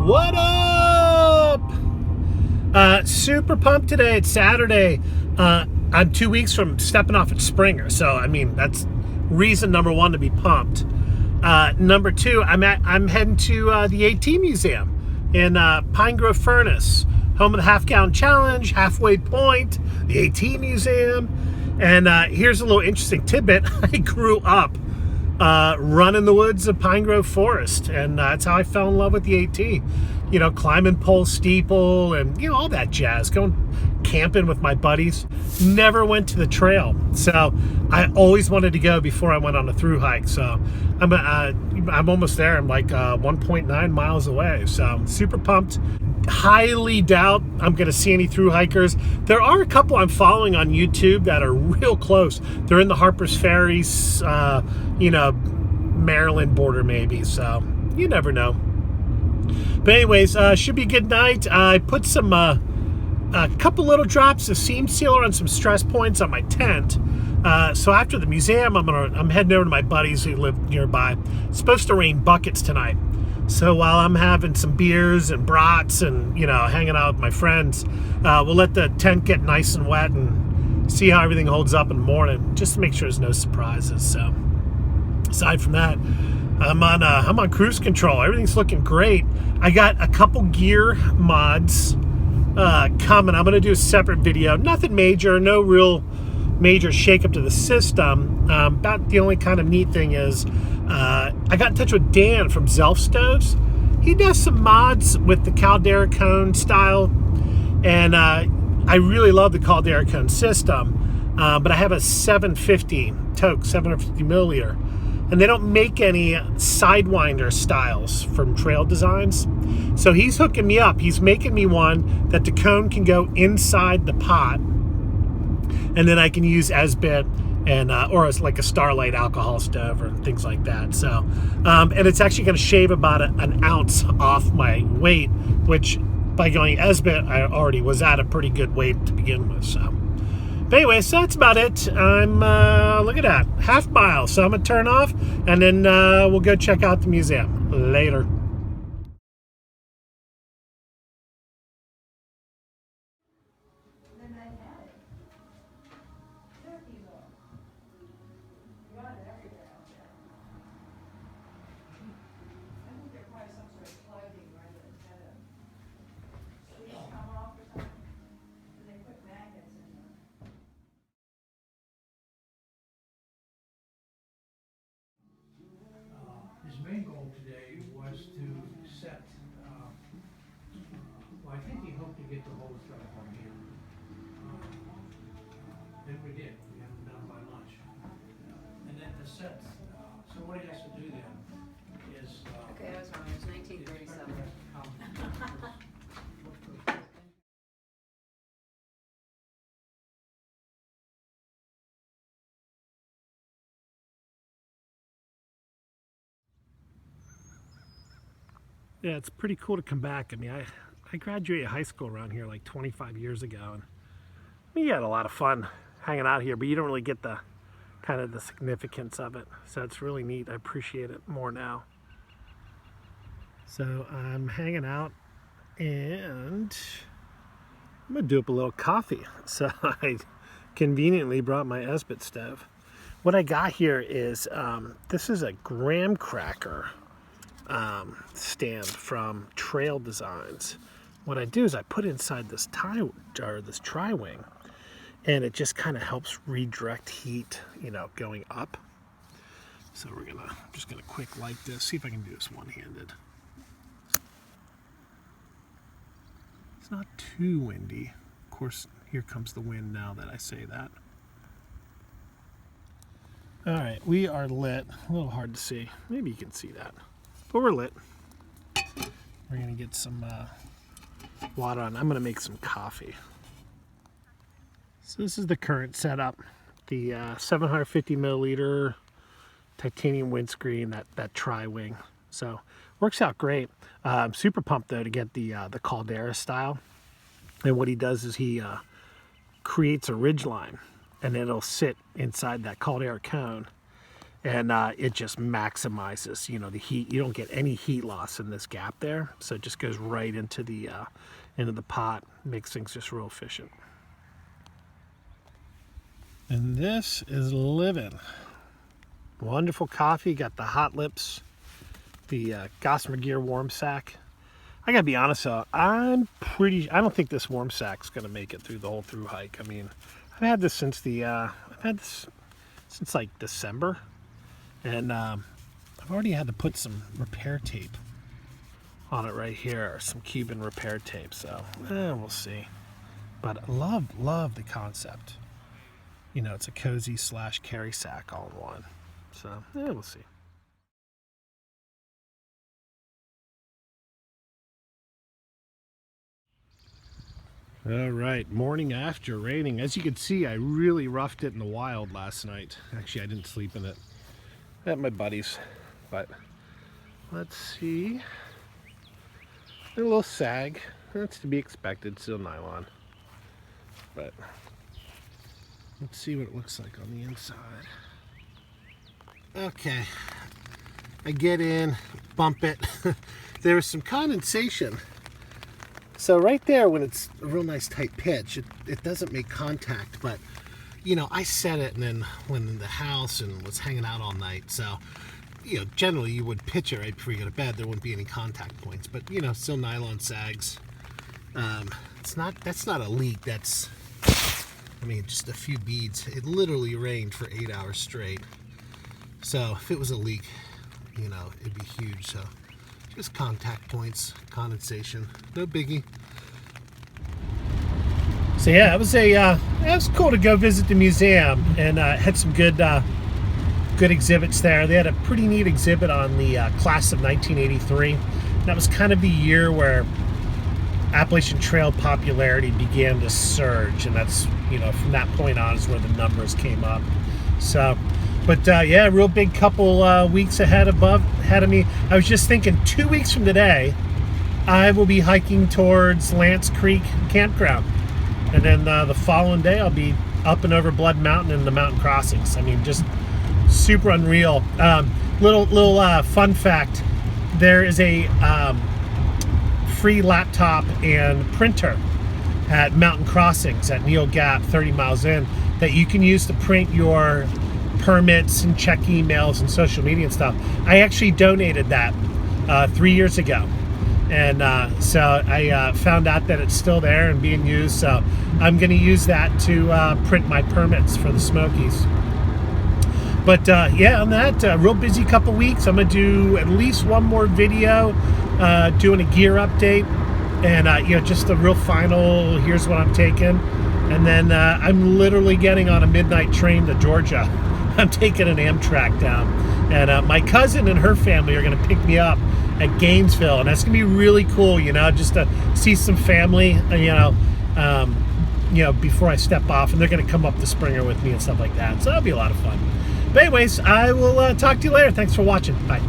What up? Super pumped today. It's Saturday. I'm 2 weeks from stepping off at Springer, so I mean that's reason number one to be pumped. Number two, I'm heading to the AT Museum in Pine Grove Furnace, home of the Half Gallon Challenge, Halfway Point, the AT Museum. And here's a little interesting tidbit. I grew up running the woods of Pine Grove Forest, and that's how I fell in love with the AT. You know, climbing pole steeple and, you know, all that jazz, going camping with my buddies. Never went to the trail, so I always wanted to go before I went on a through hike. So I'm almost there. I'm like 1.9 miles away, so I'm super pumped. Highly doubt I'm going to see any through hikers. There are a couple I'm following on YouTube that are real close. They're in the Harper's Ferry's, you know, Maryland border maybe, so you never know. But anyways, should be a good night. I put some a couple little drops of seam sealer on some stress points on my tent. So after the museum, I'm heading over to my buddies who live nearby. It's supposed to rain buckets tonight. So while I'm having some beers and brats and, you know, hanging out with my friends, we'll let the tent get nice and wet and see how everything holds up in the morning, just to make sure there's no surprises. So aside from that, I'm on cruise control. Everything's looking great. I got a couple gear mods coming. I'm going to do a separate video. Nothing major, no real major shakeup to the system. About the only kind of neat thing is I got in touch with Dan from Zelf Stoves. He does some mods with the caldera cone style, and I really love the caldera cone system. But I have a 750 Toke, 750 milliliter. And they don't make any Sidewinder styles from Trail Designs. So he's hooking me up. He's making me one that the cone can go inside the pot. And then I can use Esbit and or as like a Starlight alcohol stove or things like that. So, and it's actually going to shave about an ounce off my weight, which by going Esbit, I already was at a pretty good weight to begin with. So. But anyway, so that's about it. I'm, look at that, half mile. So I'm going to turn off, and then we'll go check out the museum later. His main goal today was to set, well, I think he hoped to get the whole stuff on here. And we did, we had it done by lunch. And then to set, so what he has to do then is. Okay, I was wrong, it was 1937. Yeah, it's pretty cool to come back. I mean, I graduated high school around here like 25 years ago. And I mean, you had a lot of fun hanging out here, but you don't really get the kind of the significance of it. So it's really neat. I appreciate it more now. So I'm hanging out, and I'm gonna do up a little coffee. So I conveniently brought my Esbit stove. What I got here is, this is a graham cracker stand from Trail Designs. What I do is I put inside this this tri-wing, and it just kind of helps redirect heat, you know, going up. So I'm just gonna quick light this, see if I can do this one-handed. It's not too windy. Of course, here comes the wind now that I say that. All right, we are lit. A little hard to see. Maybe you can see that. But we're lit. We're gonna get some water on. I'm gonna make some coffee. So this is the current setup. The 750 milliliter titanium windscreen, that tri-wing. So works out great. I'm super pumped though to get the caldera style. And what he does is he creates a ridge line, and it'll sit inside that caldera cone. and it just maximizes, you know, the heat. You don't get any heat loss in this gap there, so it just goes right into the pot, makes things just real efficient. And this is living. Wonderful coffee. Got the Hot Lips, the Gossamer Gear warm sack. I gotta be honest though, I don't think this warm sack's gonna make it through the whole through hike. I mean, I've had this since since like December, and I've already had to put some repair tape on it right here, some Cuban repair tape. So we'll see. But I love the concept. You know, it's a cozy / carry sack all in one. So we'll see. All right, morning after raining. As you can see, I really roughed it in the wild last night. Actually, I didn't sleep in it at my buddy's, but let's see. A little sag. That's to be expected, still nylon. But let's see what it looks like on the inside. Okay, I get in, bump it. There was some condensation. So right there, when it's a real nice tight pitch, it doesn't make contact, but you know, I set it and then went in the house and was hanging out all night. So, you know, generally you would pitch it right before you go to bed. There wouldn't be any contact points, but you know, still nylon sags. That's not a leak. That's, I mean, just a few beads. It literally rained for 8 hours straight. So if it was a leak, you know, it'd be huge. So just contact points, condensation, no biggie. So yeah, it was cool to go visit the museum, and had some good exhibits there. They had a pretty neat exhibit on the class of 1983. That was kind of the year where Appalachian Trail popularity began to surge, and that's, you know, from that point on is where the numbers came up. So, but yeah, real big couple weeks ahead of me. I was just thinking 2 weeks from today, I will be hiking towards Lance Creek Campground. And then the following day, I'll be up and over Blood Mountain and the mountain crossings. I mean, just super unreal. Little fun fact, there is a free laptop and printer at Mountain Crossings at Neal Gap, 30 miles in, that you can use to print your permits and check emails and social media and stuff. I actually donated that 3 years ago. And so I found out that it's still there and being used. So I'm going to use that to print my permits for the Smokies. But yeah, on that, real busy couple weeks. I'm going to do at least one more video doing a gear update. And, you know, just a real final, here's what I'm taking. And then I'm literally getting on a midnight train to Georgia. I'm taking an Amtrak down. And my cousin and her family are going to pick me up at Gainesville, and that's gonna be really cool, you know, just to see some family, you know, before I step off, and they're gonna come up to Springer with me and stuff like that. So that'll be a lot of fun. But anyways, I will talk to you later. Thanks for watching. Bye.